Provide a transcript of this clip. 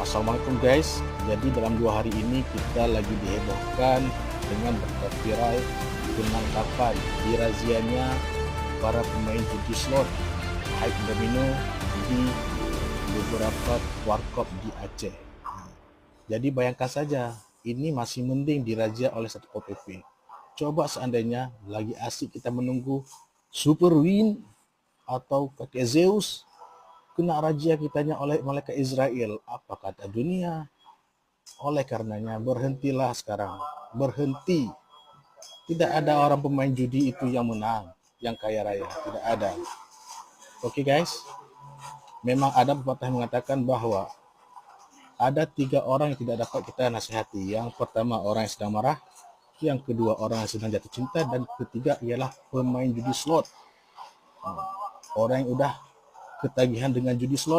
Assalamualaikum guys. Jadi dalam 2 hari ini kita lagi dihebohkan dengan berita viral penangkapan dirazianya para pemain judi slot hype domino di beberapa warkop di Aceh. Jadi bayangkan saja, ini masih mending dirazia oleh Satpol PP. Coba seandainya lagi asik kita menunggu Super Win atau kakek Zeus kena razia kitanya oleh malaikat Israel, apa kata dunia? Oleh karenanya berhentilah sekarang, berhenti. Tidak ada orang pemain judi itu yang menang, yang kaya raya, tidak ada. Oke guys, memang ada pepatah yang mengatakan bahwa ada 3 orang yang tidak dapat kita nasihati. Yang pertama orang yang sedang marah, yang kedua orang yang sedang jatuh cinta, dan ketiga ialah pemain judi slot. Orang yang udah ketagihan dengan judi slot